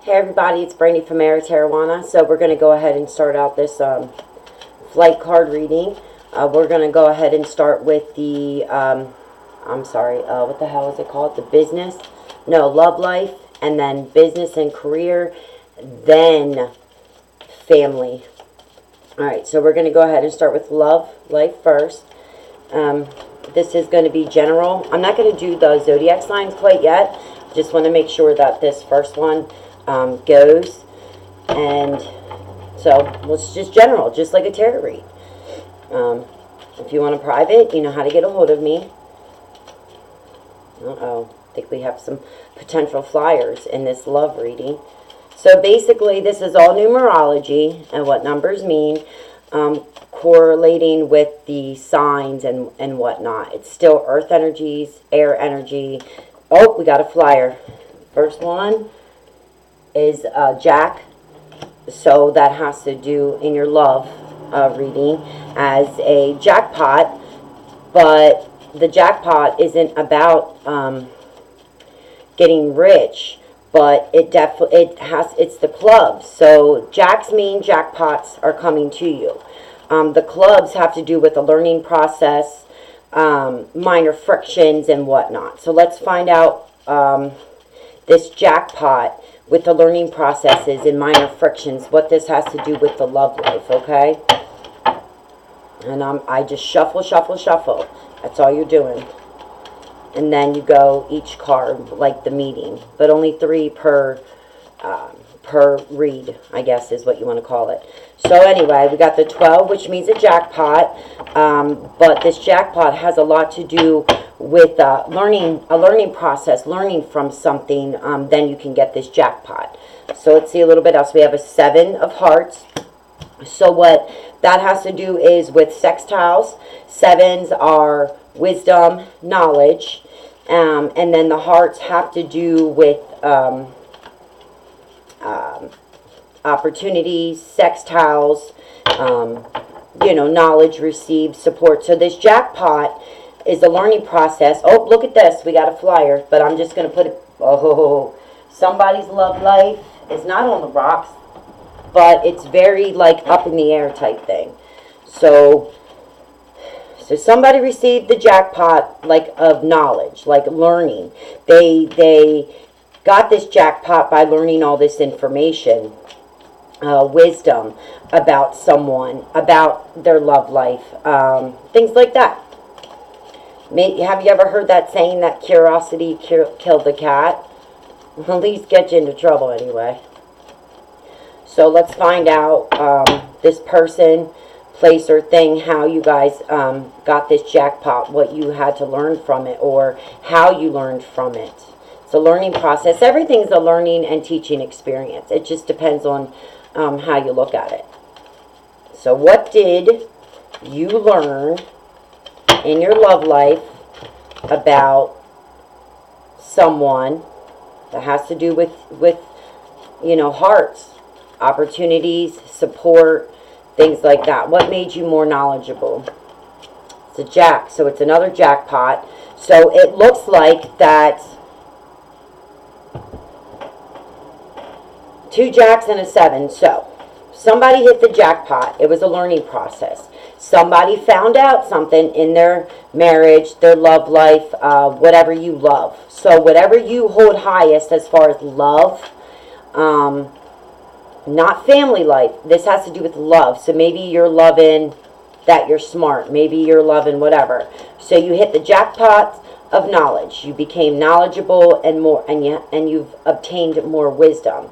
Hey everybody, it's Brandy from Maritarotjuana. So we're going to go ahead and start out this flight card reading. We're going to go ahead and start with the, what the hell is it called? The business? No, love life, and then business and career, then family. Alright, so we're going to go ahead and start with love life first. This is going to be general. I'm not going to do the zodiac signs quite yet. Just want to make sure that this first one goes. And so it's just general, just like a tarot read. If you want a private, you know how to get a hold of me. I think we have some potential flyers in this love reading. So basically this is all numerology and what numbers mean, correlating with the signs and whatnot. It's still earth energies, air energy. Oh, we got a flyer. First one is Jack. So that has to do in your love reading as a jackpot. But the jackpot isn't about getting rich. But it's the clubs. So jacks mean jackpots are coming to you. The clubs have to do with the learning process, minor frictions and whatnot. So let's find out this jackpot with the learning processes and minor frictions, what this has to do with the love life, okay? And I just shuffle, shuffle, shuffle. That's all you're doing. And then you go each card, like the meeting, but only 3 per read, I guess is what you want to call it. So anyway, we got the 12, which means a jackpot, but this jackpot has a lot to do with a learning process, learning from something, then you can get this jackpot. So let's see a little bit else. We have a 7 of hearts. So what that has to do is with sextiles. 7s are wisdom, knowledge, and then the hearts have to do with opportunities, sextiles, knowledge received, support. So this jackpot is a learning process. Oh, look at this. We got a flyer, but I'm just going to put it. Oh, somebody's love life is not on the rocks, but it's very like up in the air type thing. So somebody received the jackpot like of knowledge, like learning. They got this jackpot by learning all this information, wisdom about someone, about their love life, things like that. Have you ever heard that saying that curiosity killed the cat? At least get you into trouble anyway. So let's find out this person, place, or thing, how you guys got this jackpot, what you had to learn from it, or how you learned from it. It's a learning process. Everything's a learning and teaching experience. It just depends on how you look at it. So what did you learn in your love life about someone that has to do with hearts, opportunities, support, things like that? What made you more knowledgeable? It's a jack, so it's another jackpot. So it looks like that 2 jacks and a 7. So somebody hit the jackpot. It was a learning process. Somebody found out something in their marriage, their love life, whatever you love. So whatever you hold highest as far as love, not family life. This has to do with love. So maybe you're loving that you're smart. Maybe you're loving whatever. So you hit the jackpot of knowledge. You became knowledgeable and more, and you've obtained more wisdom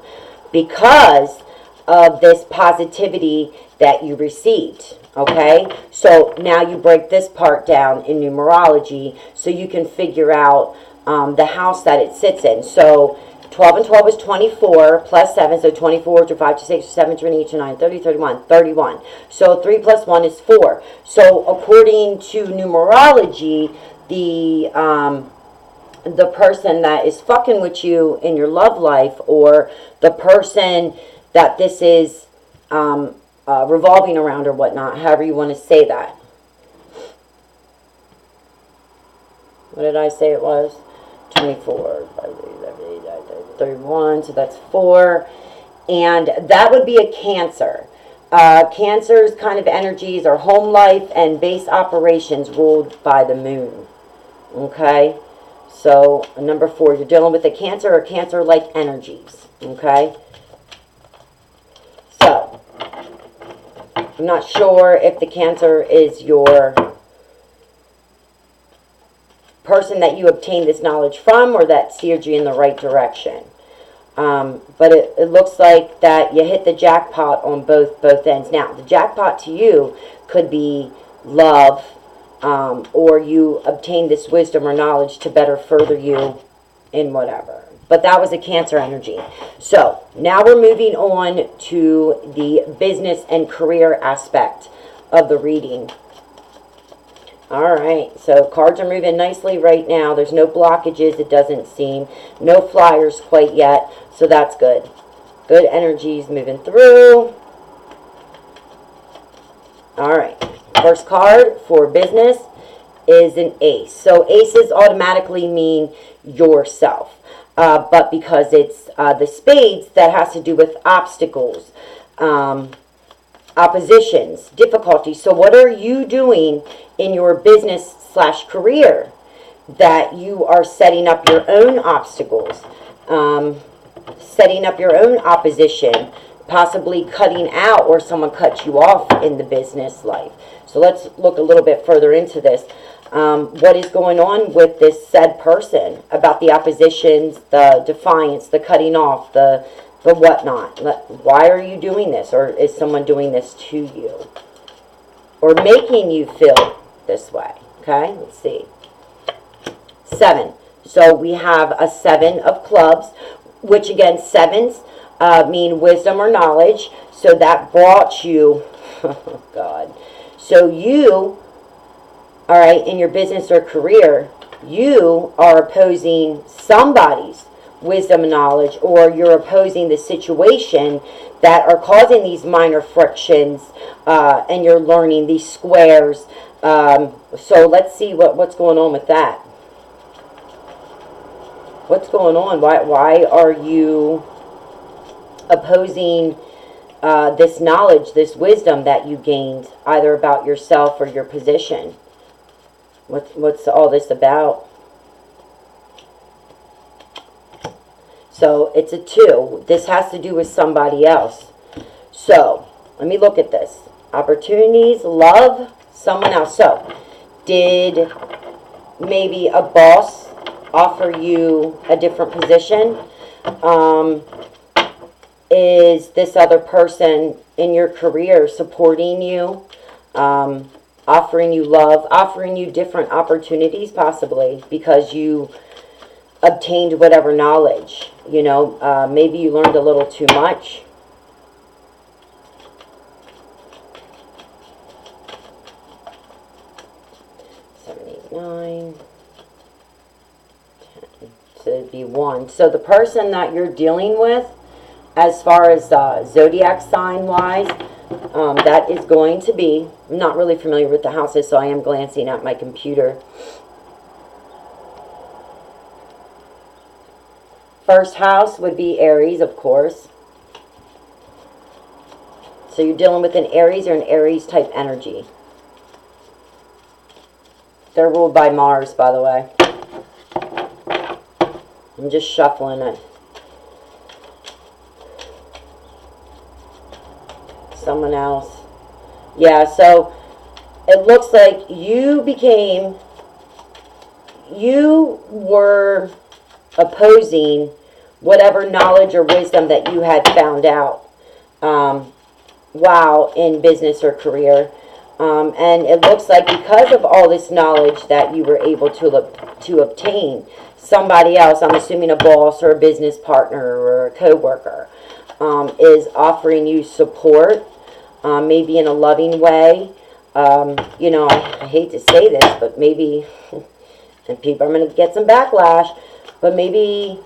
because of this positivity that you received. Okay, so now you break this part down in numerology so you can figure out the house that it sits in. So 12 and 12 is 24 plus 7, so 24 to 5 to 6 to 7 to 8 to 9, 30, 31. So 3 plus 1 is 4. So according to numerology, the person that is fucking with you in your love life, or the person that this is revolving around or whatnot, however you want to say that. What did I say it was? 24. 31, so that's 4. And that would be a Cancer. Cancer's kind of energies are home life and base operations ruled by the moon. Okay? So, number 4, you're dealing with a Cancer or Cancer-like energies. Okay? So, I'm not sure if the Cancer is your person that you obtained this knowledge from or that steered you in the right direction. But it looks like that you hit the jackpot on both ends. Now, the jackpot to you could be love, or you obtained this wisdom or knowledge to better further you in whatever. But that was a Cancer energy. So, now we're moving on to the business and career aspect of the reading. Alright, so cards are moving nicely right now. There's no blockages, it doesn't seem. No flyers quite yet, so that's good. Good energies moving through. Alright, first card for business is an ace. So aces automatically mean yourself. But because it's the spades, that has to do with obstacles, oppositions, difficulties. So what are you doing in your business / career that you are setting up your own obstacles, setting up your own opposition, possibly cutting out or someone cuts you off in the business life? So let's look a little bit further into this. What is going on with this said person about the oppositions, the defiance, the cutting off, the whatnot? Why are you doing this? Or is someone doing this to you? Or making you feel this way? Okay, let's see. 7. So we have a 7 of clubs, which again, 7s mean wisdom or knowledge. So that brought you, oh God. So you, all right, in your business or career, you are opposing somebody's wisdom and knowledge, or you're opposing the situation that are causing these minor frictions, and you're learning these squares. So let's see what's going on with that. What's going on? Why are you opposing this knowledge, this wisdom that you gained, either about yourself or your position? What's all this about? So it's a 2. This has to do with somebody else. So let me look at this. Opportunities, love, someone else. So did maybe a boss offer you a different position? Is this other person in your career supporting you, offering you love, offering you different opportunities possibly because you obtained whatever knowledge? You know, maybe you learned a little too much. Nine, 10. So it'd be 1. So the person that you're dealing with, as far as zodiac sign wise, that is going to be, I'm not really familiar with the houses, so I am glancing at my computer. First house would be Aries, of course. So you're dealing with an Aries or an Aries type energy. They're ruled by Mars, by the way. I'm just shuffling it. Someone else. Yeah, so it looks like you were opposing whatever knowledge or wisdom that you had found out while in business or career. And it looks like because of all this knowledge that you were able to obtain, somebody else, I'm assuming a boss or a business partner or a co-worker, is offering you support, maybe in a loving way. You know, I hate to say this, but maybe, and people are going to get some backlash, but maybe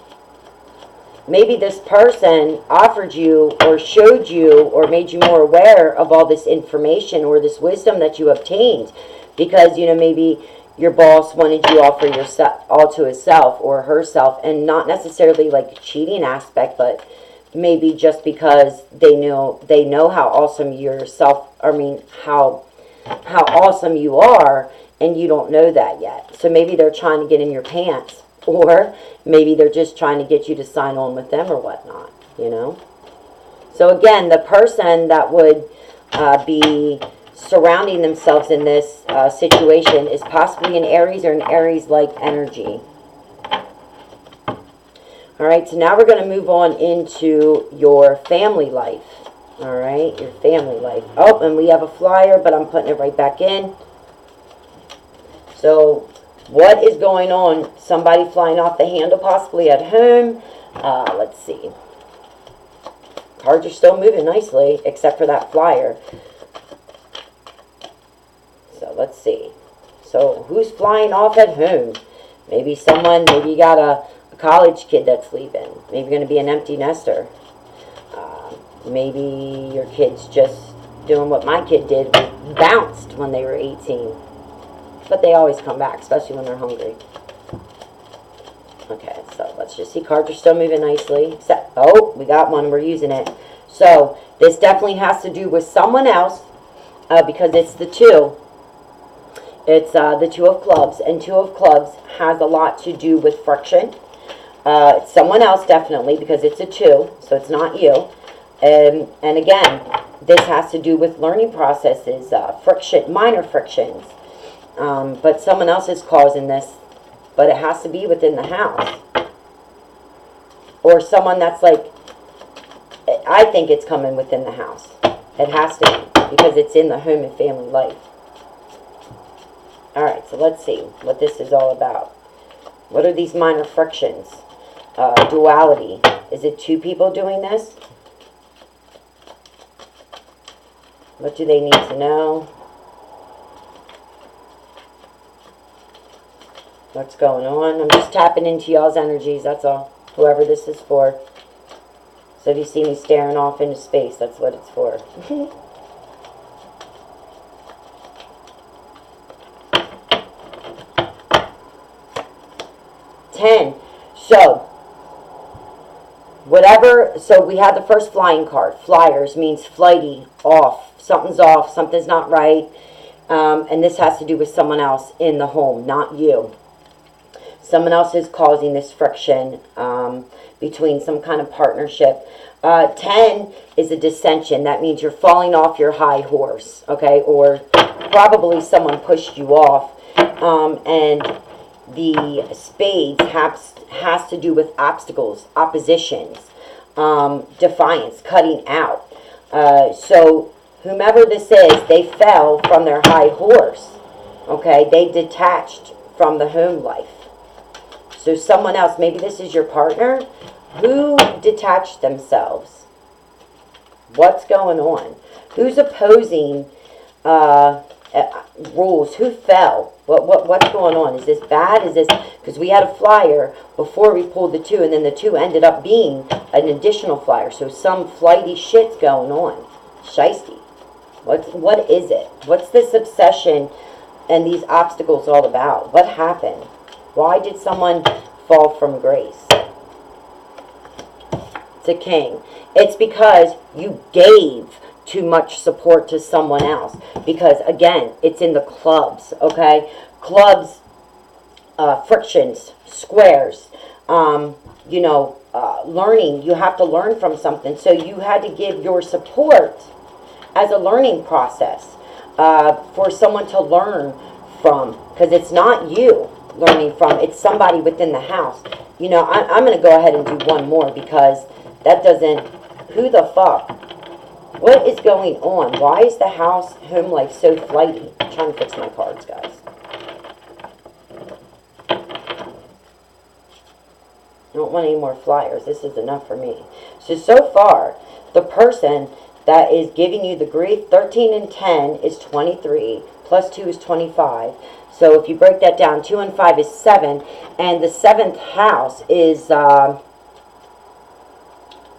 this person offered you or showed you or made you more aware of all this information or this wisdom that you obtained, because, you know, maybe your boss wanted you all for yourself, all to himself or herself, and not necessarily like a cheating aspect, but maybe just because they know how awesome how awesome you are, and you don't know that yet. So maybe they're trying to get in your pants, or maybe they're just trying to get you to sign on with them or whatnot, So again, the person that would be surrounding themselves in this situation is possibly an Aries or an Aries-like energy. All right, so now we're going to move on into your family life. All right, your family life. Oh, and we have a flyer, but I'm putting it right back in. So what is going on? Somebody flying off the handle, possibly at home. Let's see. Cards are still moving nicely, except for that flyer. So let's see. So who's flying off at home? Maybe you got a college kid that's leaving. Maybe going to be an empty nester. Maybe your kid's just doing what my kid did, bounced when they were 18. But they always come back, especially when they're hungry. Okay, so let's just see. Cards are still moving nicely. Oh, we got one. We're using it. So this definitely has to do with someone else, because it's the 2. It's the 2 of clubs, and 2 of clubs has a lot to do with friction. It's someone else definitely, because it's a 2, so it's not you. And again, this has to do with learning processes, friction, minor frictions. But someone else is causing this, but it has to be within the house. Or someone that's like, I think it's coming within the house. It has to be, because it's in the home and family life. Alright, so let's see what this is all about. What are these minor frictions? Duality. Is it 2 people doing this? What do they need to know? What's going on? I'm just tapping into y'all's energies, that's all. Whoever this is for. So if you see me staring off into space, that's what it's for. 10. So whatever, so we had the first flying card. Flyers means flighty, off. Something's off, something's not right. And this has to do with someone else in the home, not you. Someone else is causing this friction between some kind of partnership. 10 is a dissension. That means you're falling off your high horse, okay? Or probably someone pushed you off. And the spades has to do with obstacles, oppositions, defiance, cutting out. So whomever this is, they fell from their high horse, okay? They detached from the home life. So someone else, maybe this is your partner, who detached themselves. What's going on? Who's opposing rules? Who fell? What's going on? Is this bad? Is this, because we had a flyer before we pulled the 2, and then the 2 ended up being an additional flyer. So some flighty shit's going on. Shiesty. What is it? What's this obsession and these obstacles all about? What happened? Why did someone fall from grace? It's a king. It's because you gave too much support to someone else. Because, again, it's in the clubs, okay? Clubs, frictions, squares, learning. You have to learn from something. So you had to give your support as a learning process for someone to learn from. Because it's not you learning from, it's somebody within the house. I'm going to go ahead and do one more, because that doesn't, who the fuck? What is going on? Why is the house home life so flighty? I'm trying to fix my cards, guys. I don't want any more flyers. This is enough for me. So far, the person that is giving you the grief, 13 and 10 is 23, plus 2 is 25. So if you break that down, 2 and 5 is 7, and the 7th house is a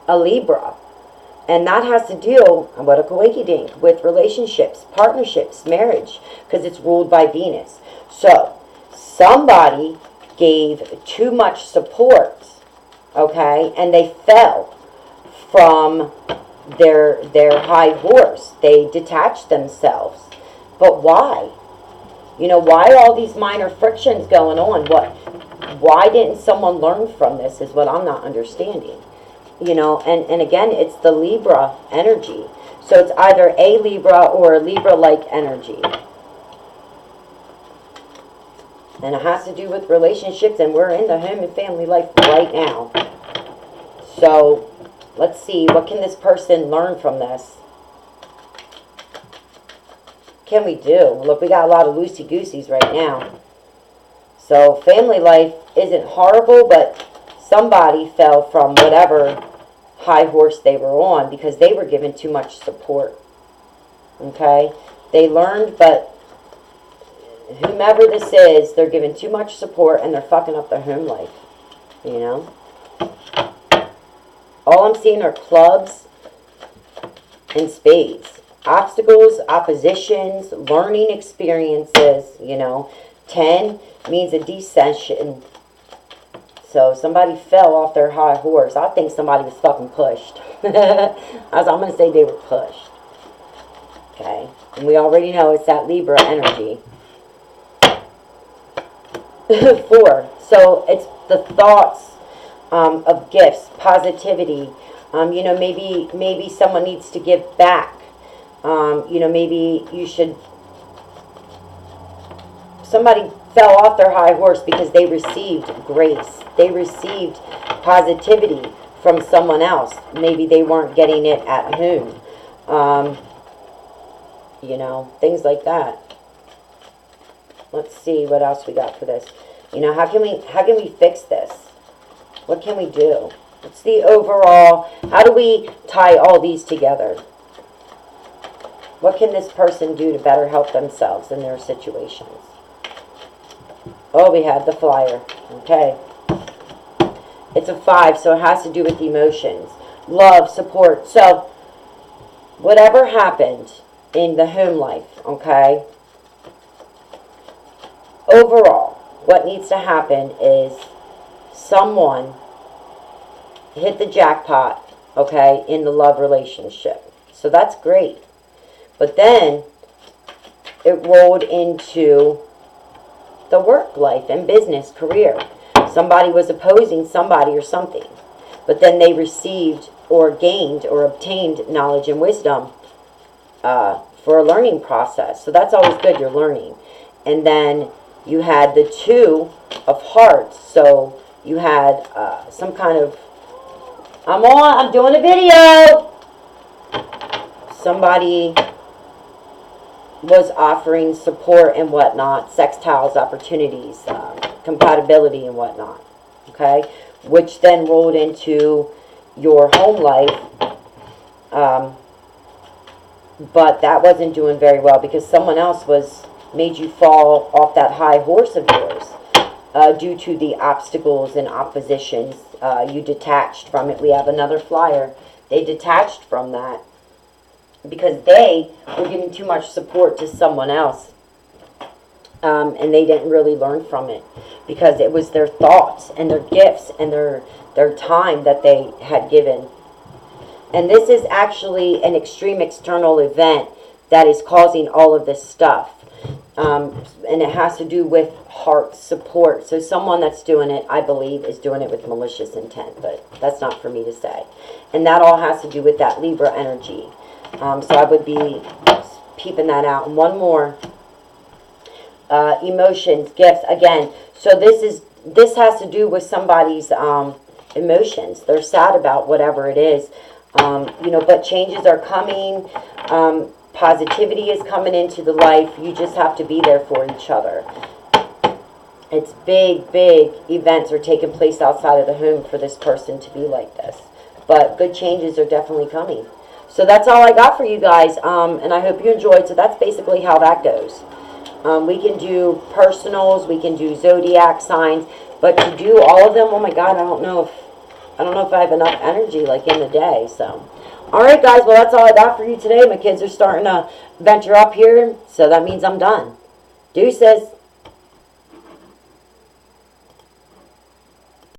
Libra. And that has to deal, what a coinky-dink, with relationships, partnerships, marriage, because it's ruled by Venus. So Somebody gave too much support, okay, and they fell from their high horse. They detached themselves. But why? You know, why all these minor frictions going on? Why didn't someone learn from this is what I'm not understanding. You know, and again, it's the Libra energy. So it's either a Libra or a Libra-like energy. And it has to do with relationships, and we're in the home and family life right now. So let's see, what can this person learn from this? Can we do? Look, we got a lot of loosey-gooseys right now. So family life isn't horrible, but somebody fell from whatever high horse they were on because they were given too much support. Okay? They learned, but whomever this is, they're given too much support and they're fucking up their home life. You know? All I'm seeing are clubs and spades. Obstacles, oppositions, learning experiences, you know. 10 means a descension. So somebody fell off their high horse. I think somebody was fucking pushed. I'm going to say they were pushed. Okay. And we already know it's that Libra energy. 4. So it's the thoughts of gifts, positivity. You know, maybe someone needs to give back. You know, maybe you should... Somebody fell off their high horse because they received grace. They received positivity from someone else. Maybe they weren't getting it at home. You know, things like that. Let's see what else we got for this. You know, how can we fix this? What can we do? What's the overall... How do we tie all these together? What can this person do to better help themselves in their situations? Oh, we had the flyer. Okay. It's a 5, so it has to do with emotions. Love, support. So, whatever happened in the home life, okay? Overall, what needs to happen is someone hit the jackpot, okay, in the love relationship. So that's great. But then it rolled into the work life and business, career. Somebody was opposing somebody or something. But then they received or gained or obtained knowledge and wisdom for a learning process. So that's always good, you're learning. And then you had the 2 of hearts. So you had some kind of... I'm doing a video! Somebody was offering support and whatnot, sextiles, opportunities, compatibility and whatnot, okay? Which then rolled into your home life, but that wasn't doing very well because someone else made you fall off that high horse of yours due to the obstacles and oppositions. You detached from it. We have another flyer. They detached from that because they were giving too much support to someone else. And they didn't really learn from it because it was their thoughts and their gifts and their time that they had given. And this is actually an extreme external event that is causing all of this stuff. And it has to do with heart support. So someone that's doing it, I believe, is doing it with malicious intent. But that's not for me to say. And that all has to do with that Libra energy. So I would be peeping that out. And one more. Emotions, gifts. Again, so this has to do with somebody's emotions. They're sad about whatever it is. You know, but changes are coming. Positivity is coming into the life. You just have to be there for each other. It's big events are taking place outside of the home for this person to be like this. But good changes are definitely coming. So that's all I got for you guys. And I hope you enjoyed. So that's basically how that goes. We can do personals. We can do zodiac signs. But to do all of them, oh my God, I don't know if I have enough energy like in the day. So, all right, guys. Well, that's all I got for you today. My kids are starting to venture up here, so that means I'm done. Deuces.